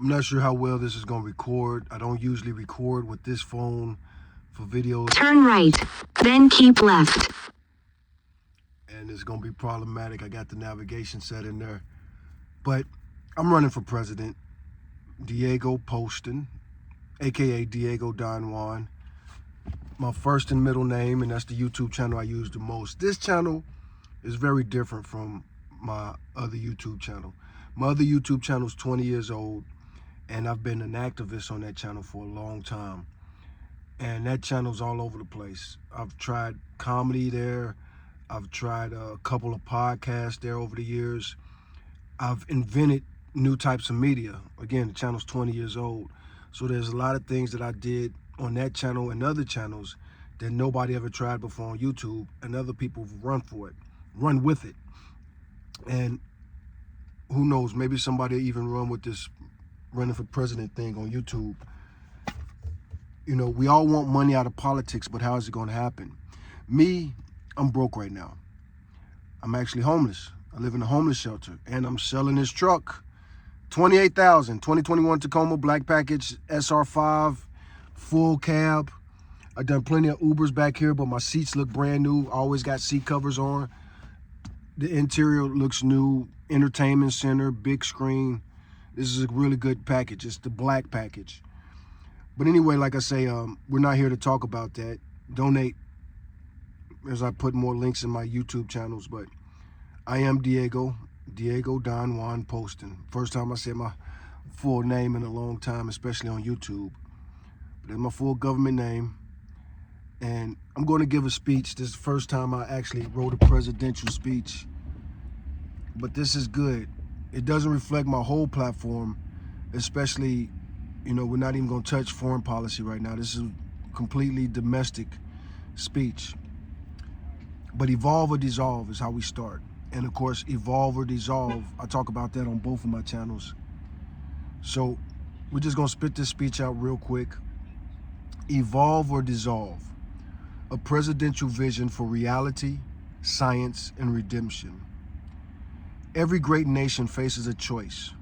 I'm not sure how well this is going to record. I don't usually record with this phone for videos. Turn right, then keep left. And it's going to be problematic. I got the navigation set in there. But I'm running for president. Diego Poston, aka Diego DonJuan. My first and middle name, and that's the YouTube channel I use the most. This channel is very different from my other YouTube channel. My other YouTube channel is 20 years old, and I've been an activist on that channel for a long time. And that channel's all over the place. I've tried comedy there. I've tried a couple of podcasts there over the years. I've invented new types of media. Again, the channel's 20 years old. So there's a lot of things that I did on that channel and other channels that nobody ever tried before on YouTube, and other people run with it. And who knows, maybe somebody even run with this running for president thing on YouTube. You know, we all want money out of politics, but how is it going to happen? Me, I'm broke right now. I'm actually homeless. I live in a homeless shelter, and I'm selling this truck. $28,000, 2021 Tacoma Black Package SR5, full cab. I've done plenty of Ubers back here, but my seats look brand new. I always got seat covers on. The interior looks new. Entertainment center, big screen. This is a really good package. It's the black package. But anyway, like I say, we're not here to talk about that. Donate, as I put more links in my YouTube channels. But I am Diego DonJuan Poston. First time I said my full name in a long time, especially on YouTube. But it's my full government name. And I'm going to give a speech. This is the first time I actually wrote a presidential speech. But this is good. It doesn't reflect my whole platform, especially, you know, we're not even going to touch foreign policy right now. This is completely domestic speech. But evolve or dissolve is how we start. And of course, evolve or dissolve, I talk about that on both of my channels. So we're just gonna spit this speech out real quick. Evolve or dissolve. A presidential vision for reality, science, and redemption. Every great nation faces a choice.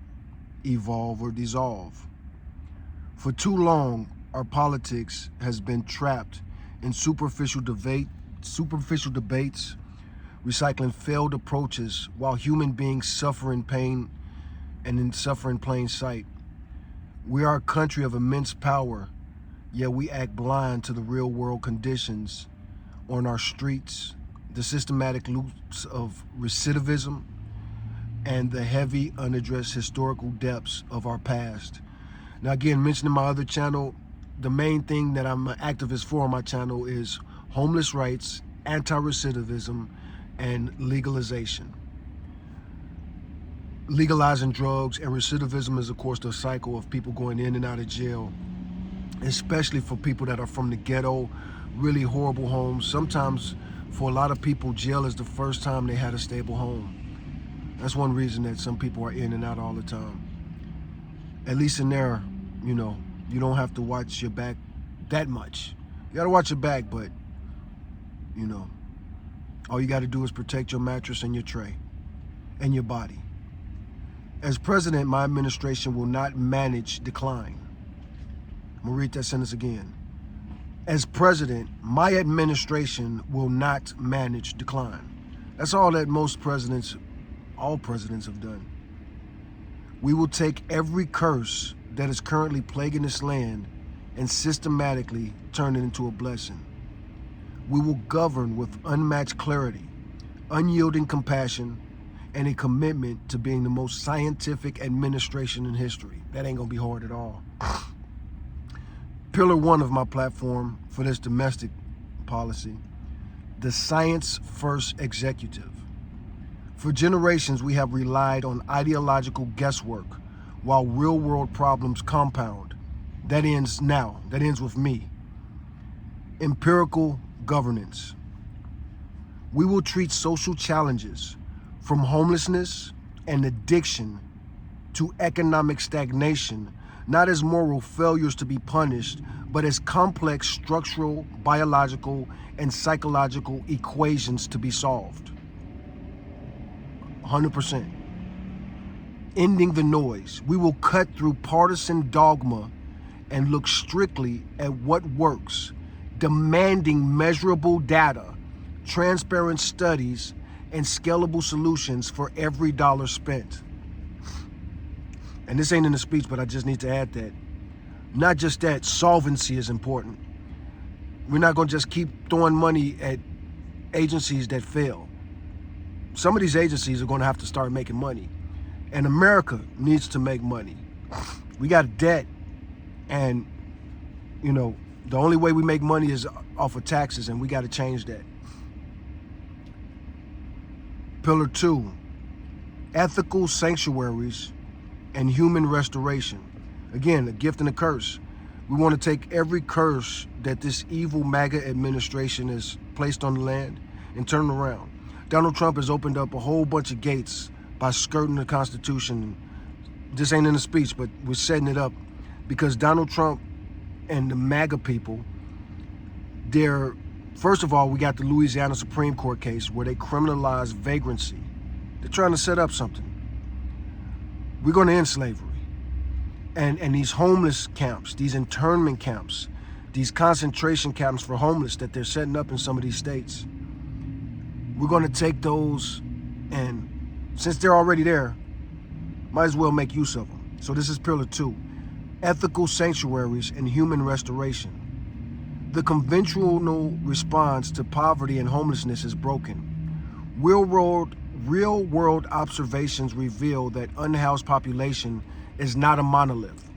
Evolve or dissolve. For too long, our politics has been trapped in superficial debates, recycling failed approaches while human beings suffer in pain and suffer in plain sight. We are a country of immense power, yet we act blind to the real world conditions on our streets, the systematic loops of recidivism, and the heavy unaddressed historical depths of our past. Now again, mentioning my other channel, the main thing that I'm an activist for on my channel is homeless rights, anti-recidivism, and legalization. Legalizing drugs and recidivism is, of course, the cycle of people going in and out of jail, especially for people that are from the ghetto, really horrible homes. Sometimes, for a lot of people, jail is the first time they had a stable home. That's one reason that some people are in and out all the time. At least in there, you know, you don't have to watch your back that much. You gotta watch your back, but, you know, all you got to do is protect your mattress and your tray and your body. As president, my administration will not manage decline. I'm going to read that sentence again. As president, my administration will not manage decline. That's all that all presidents have done. We will take every curse that is currently plaguing this land and systematically turn it into a blessing. We will govern with unmatched clarity, unyielding compassion, and a commitment to being the most scientific administration in history. That ain't gonna be hard at all. Pillar one of my platform for this domestic policy, the science-first executive. For generations, we have relied on ideological guesswork while real-world problems compound. That ends now. That ends with me. Empirical governance. We will treat social challenges from homelessness and addiction to economic stagnation not as moral failures to be punished, but as complex structural, biological, and psychological equations to be solved. 100%. ending the noise. We will cut through partisan dogma and look strictly at what works, demanding measurable data, transparent studies, and scalable solutions for every dollar spent. And this ain't in the speech, but I just need to add that. Not just that, solvency is important. We're not going to just keep throwing money at agencies that fail. Some of these agencies are going to have to start making money. And America needs to make money. We got debt. And, the only way we make money is off of taxes, and we got to change that. Pillar 2, ethical sanctuaries and human restoration. Again, a gift and a curse. We want to take every curse that this evil MAGA administration has placed on the land and turn it around. Donald Trump has opened up a whole bunch of gates by skirting the Constitution. This ain't in the speech, but we're setting it up because Donald Trump and the MAGA people, first of all, we got the Louisiana Supreme Court case where they criminalized vagrancy. They're trying to set up something. We're going to end slavery. And these homeless camps, these internment camps, these concentration camps for homeless that they're setting up in some of these states, we're going to take those, and since they're already there, might as well make use of them. So this is pillar 2, ethical sanctuaries and human restoration. The conventional response to poverty and homelessness is broken. Real world observations reveal that unhoused population is not a monolith.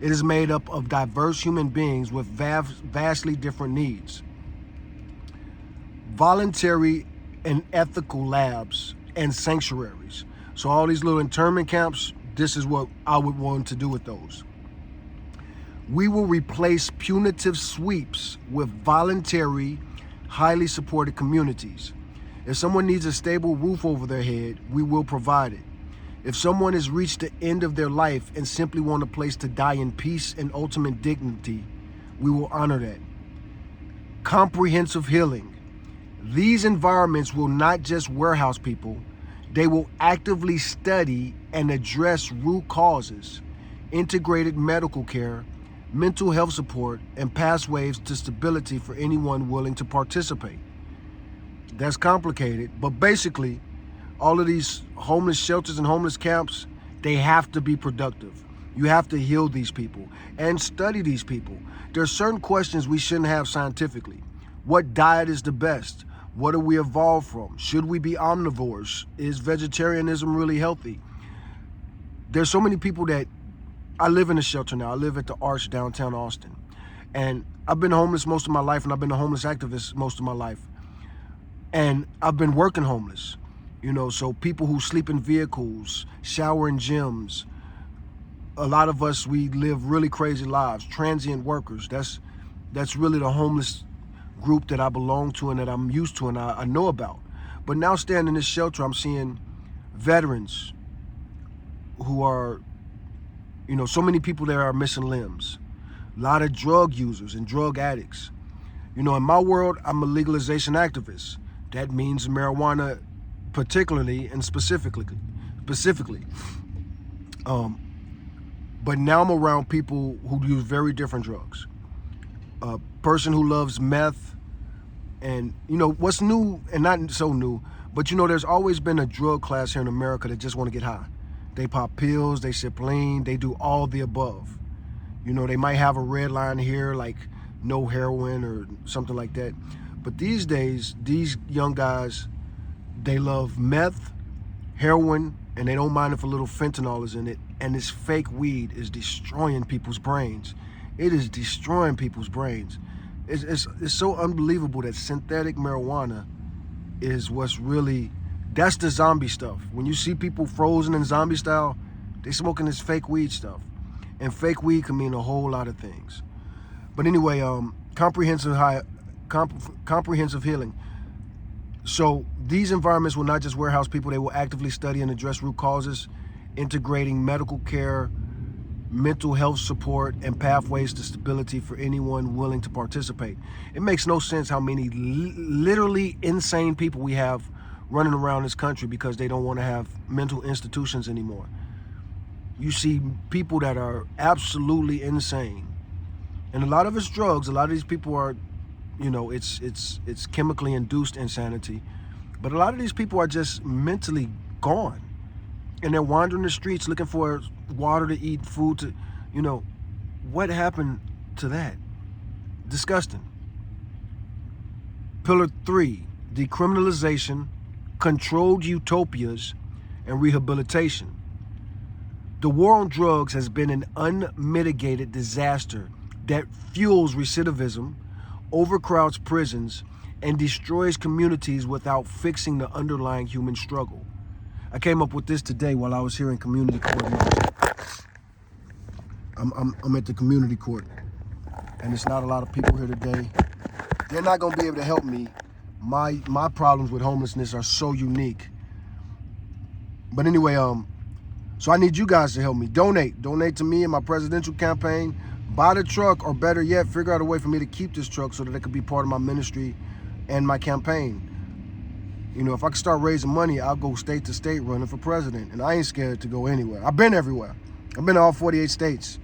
It is made up of diverse human beings with vastly different needs. Voluntary and ethical labs and sanctuaries. So all these little internment camps, this is what I would want to do with those. We will replace punitive sweeps with voluntary, highly supported communities. If someone needs a stable roof over their head, we will provide it. If someone has reached the end of their life and simply want a place to die in peace and ultimate dignity, we will honor that. Comprehensive healing. These environments will not just warehouse people, they will actively study and address root causes, integrated medical care, mental health support, and pathways to stability for anyone willing to participate. That's complicated, but basically, all of these homeless shelters and homeless camps, they have to be productive. You have to heal these people and study these people. There are certain questions we shouldn't have scientifically. What diet is the best? What do we evolve from? Should we be omnivores? Is vegetarianism really healthy? There's so many people that, I live in a shelter now. I live at the Arch downtown Austin. And I've been homeless most of my life, and I've been a homeless activist most of my life. And I've been working homeless. So people who sleep in vehicles, shower in gyms, a lot of us, we live really crazy lives. Transient workers, that's really the homeless group that I belong to and that I'm used to and I know about. But now standing in this shelter, I'm seeing veterans who are, so many people there are missing limbs. A lot of drug users and drug addicts. In my world, I'm a legalization activist. That means marijuana particularly and specifically. But now I'm around people who use very different drugs. A person who loves meth, and what's new and not so new, but there's always been a drug class here in America that just want to get high. They pop pills, they sip lean, they do all the above. They might have a red line here like no heroin or something like that. But these days, these young guys, they love meth, heroin, and they don't mind if a little fentanyl is in it. And this fake weed is destroying people's brains. It is destroying people's brains. It's so unbelievable that synthetic marijuana is what's really, that's the zombie stuff. When you see people frozen in zombie style, they smoking this fake weed stuff. And fake weed can mean a whole lot of things. But anyway, comprehensive healing. So these environments will not just warehouse people, they will actively study and address root causes, integrating medical care, mental health support, and pathways to stability for anyone willing to participate. It makes no sense how many literally insane people we have running around this country because they don't want to have mental institutions anymore. You see people that are absolutely insane. And a lot of it's drugs. A lot of these people are, it's chemically induced insanity. But a lot of these people are just mentally gone. And they're wandering the streets looking for water to eat, food to, what happened to that? Disgusting. Pillar 3, decriminalization, controlled utopias, and rehabilitation. The war on drugs has been an unmitigated disaster that fuels recidivism, overcrowds prisons, and destroys communities without fixing the underlying human struggle. I came up with this today while I was here in community court. I'm at the community court, and it's not a lot of people here today. They're not going to be able to help me. My problems with homelessness are so unique. But anyway, so I need you guys to help me. Donate to me in my presidential campaign. Buy the truck, or better yet, figure out a way for me to keep this truck so that it could be part of my ministry and my campaign. If I could start raising money, I'll go state to state running for president. And I ain't scared to go anywhere. I've been everywhere. I've been to all 48 states.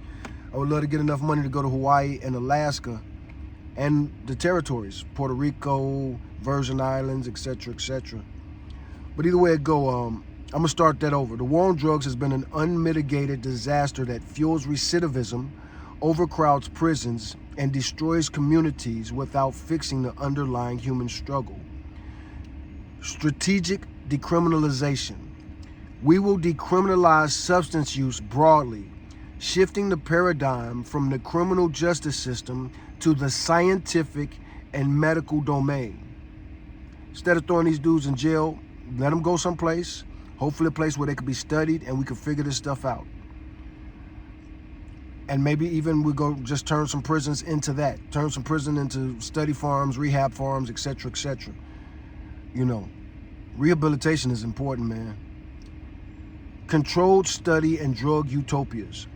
I would love to get enough money to go to Hawaii and Alaska and the territories, Puerto Rico, Virgin Islands, etc., etc. But either way it go, I'm going to start that over. The war on drugs has been an unmitigated disaster that fuels recidivism, overcrowds prisons, and destroys communities without fixing the underlying human struggle. Strategic decriminalization. We will decriminalize substance use broadly, shifting the paradigm from the criminal justice system to the scientific and medical domain. Instead of throwing these dudes in jail, let them go someplace, hopefully a place where they could be studied and we could figure this stuff out. And maybe even we go just turn some prisons into that. Turn some prison into study farms, rehab farms, etc., etc. Rehabilitation is important, man. Controlled study and drug utopias.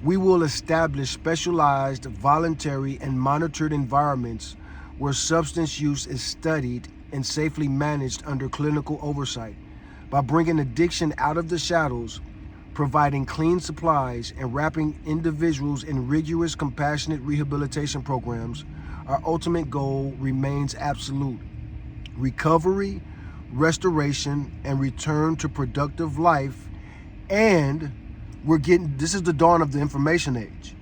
We will establish specialized, voluntary, and monitored environments where substance use is studied and safely managed under clinical oversight. By bringing addiction out of the shadows, providing clean supplies, and wrapping individuals in rigorous, compassionate rehabilitation programs, our ultimate goal remains absolute: recovery, restoration, and return to productive life. And this is the dawn of the information age.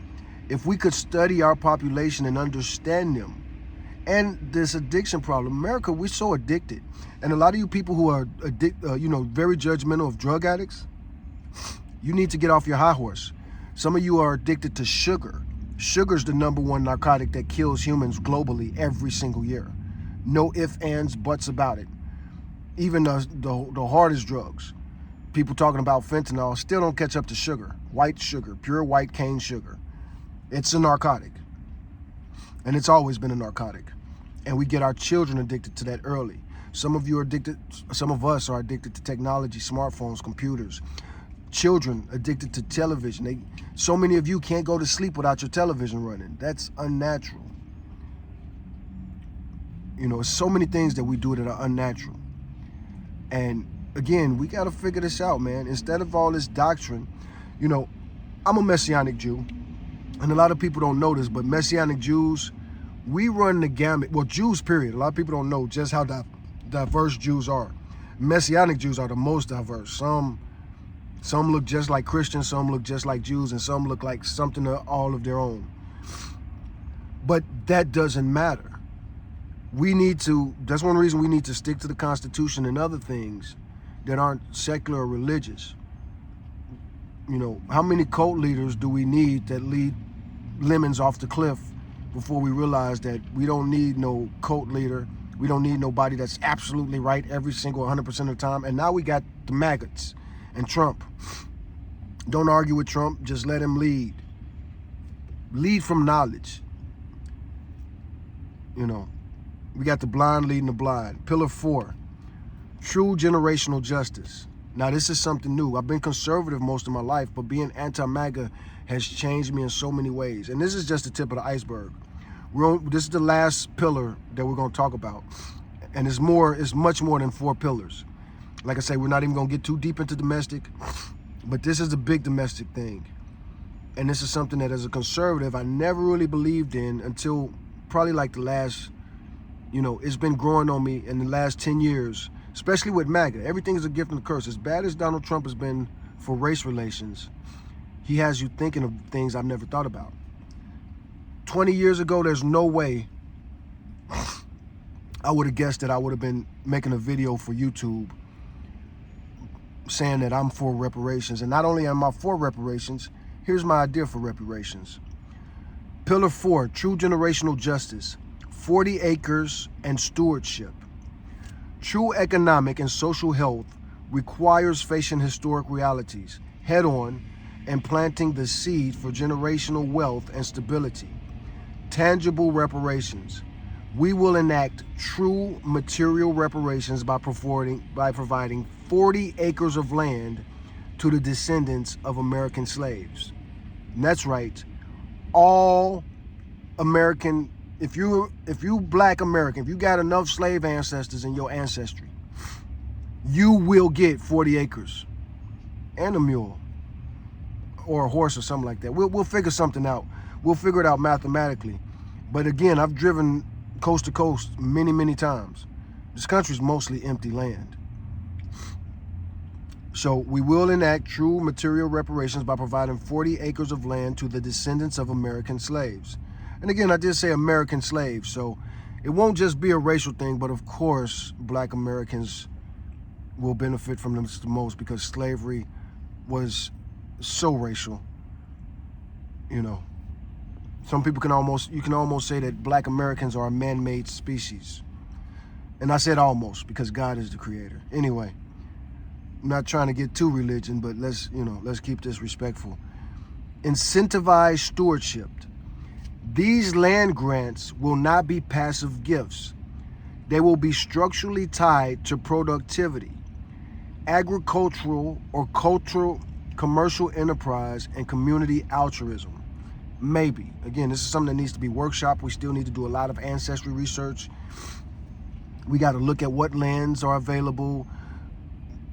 If we could study our population and understand them and this addiction problem, America, we're so addicted. And a lot of you people who are very judgmental of drug addicts, you need to get off your high horse. Some of you are addicted to sugar. Sugar's the #1 narcotic that kills humans globally every single year. No ifs, ands, buts about it. Even the hardest drugs, people talking about fentanyl, still don't catch up to sugar. White sugar, pure white cane sugar. It's a narcotic. And it's always been a narcotic. And we get our children addicted to that early. Some of us are addicted to technology, smartphones, computers. Children addicted to television. So many of you can't go to sleep without your television running. That's unnatural. So many things that we do that are unnatural. And again, we got to figure this out, man. Instead of all this doctrine, I'm a Messianic Jew. And a lot of people don't know this, but Messianic Jews, we run the gamut. Well, Jews, period. A lot of people don't know just how diverse Jews are. Messianic Jews are the most diverse. Some look just like Christians, some look just like Jews, and some look like something all of their own. But that doesn't matter. That's one reason we need to stick to the Constitution and other things that aren't secular or religious. How many cult leaders do we need that lead lemons off the cliff before we realize that we don't need no cult leader? We don't need nobody that's absolutely right every single 100% of the time. And now we got the maggots and Trump. Don't argue with Trump, just let him lead. Lead from knowledge. We got the blind leading the blind. Pillar 4, true generational justice. Now, this is something new. I've been conservative most of my life, but being anti-MAGA has changed me in so many ways. And this is just the tip of the iceberg. This is the last pillar that we're going to talk about. And it's much more than 4 pillars. Like I say, we're not even going to get too deep into domestic, but this is a big domestic thing. And this is something that as a conservative, I never really believed in until probably like the last, it's been growing on me in the last 10 years, especially with MAGA. Everything is a gift and a curse. As bad as Donald Trump has been for race relations, he has you thinking of things I've never thought about. 20 years ago, there's no way I would have guessed that I would have been making a video for YouTube saying that I'm for reparations. And not only am I for reparations, here's my idea for reparations. Pillar 4, true generational justice, 40 acres and stewardship. True economic and social health requires facing historic realities head on and planting the seed for generational wealth and stability. Tangible reparations. We will enact true material reparations by providing 40 acres of land to the descendants of American slaves. And that's right. All American, if you black American, if you got enough slave ancestors in your ancestry, you will get 40 acres and a mule or a horse or something like that. We'll figure something out. We'll figure it out mathematically. But again, I've driven coast to coast many, many times. This country's mostly empty land. So we will enact true material reparations by providing 40 acres of land to the descendants of American slaves. And again, I did say American slaves, so it won't just be a racial thing, but of course, black Americans will benefit from this the most because slavery was so racial. Some people you can almost say that black Americans are a man-made species. And I said almost because God is the creator. Anyway, I'm not trying to get too religion, but let's keep this respectful. Incentivize stewardship. These land grants will not be passive gifts. They will be structurally tied to productivity, agricultural or cultural, commercial enterprise, and community altruism. Maybe. Again, this is something that needs to be workshopped. We still need to do a lot of ancestry research. We got to look at what lands are available.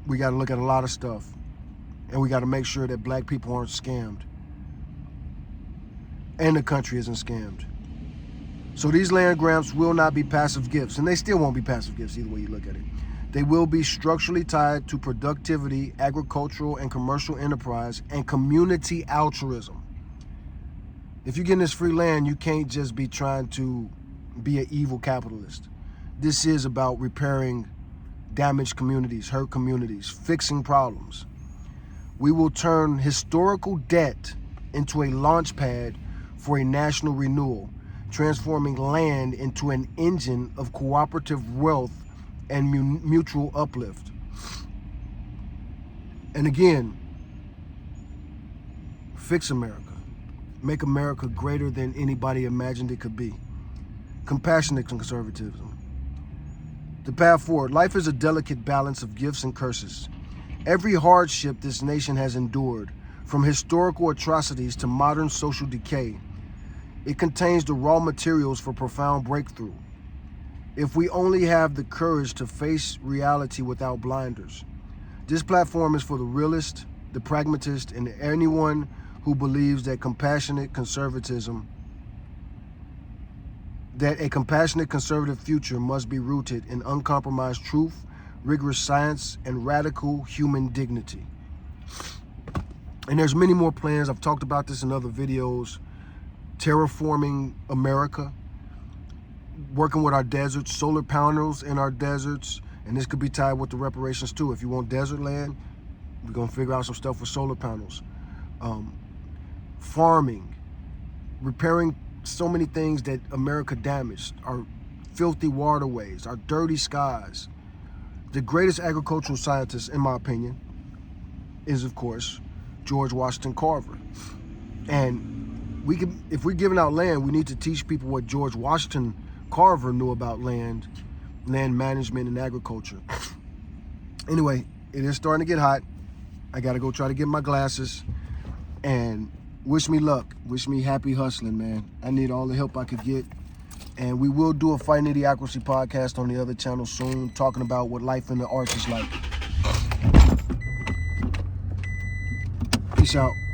We got to look at a lot of stuff. And we got to make sure that black people aren't scammed. And the country isn't scammed. So these land grants will not be passive gifts. And they still won't be passive gifts either way you look at it. They will be structurally tied to productivity, agricultural and commercial enterprise, and community altruism. If you're getting this free land, you can't just be trying to be an evil capitalist. This is about repairing damaged communities, hurt communities, fixing problems. We will turn historical debt into a launch pad for a national renewal, transforming land into an engine of cooperative wealth and mutual uplift. And again, fix America. Make America greater than anybody imagined it could be. Compassionate conservatism. The path forward. Life is a delicate balance of gifts and curses. Every hardship this nation has endured, from historical atrocities to modern social decay, it contains the raw materials for profound breakthrough. If we only have the courage to face reality without blinders. This platform is for the realist, the pragmatist, and anyone who believes that a compassionate conservative future must be rooted in uncompromised truth, rigorous science, and radical human dignity. And there's many more plans. I've talked about this in other videos. Terraforming America, working with our deserts, solar panels in our deserts, and this could be tied with the reparations too. If you want desert land, we're gonna figure out some stuff with solar panels. Farming, repairing so many things that America damaged, our filthy waterways, our dirty skies. The greatest agricultural scientist, in my opinion, is of course George Washington Carver. And if we're giving out land, we need to teach people what George Washington Carver knew about land management, and agriculture. Anyway, it is starting to get hot. I gotta go try to get my glasses. And wish me luck. Wish me happy hustling, man. I need all the help I could get. And we will do a Fighting Idiocracy podcast on the other channel soon, talking about what life in the arts is like. Peace out.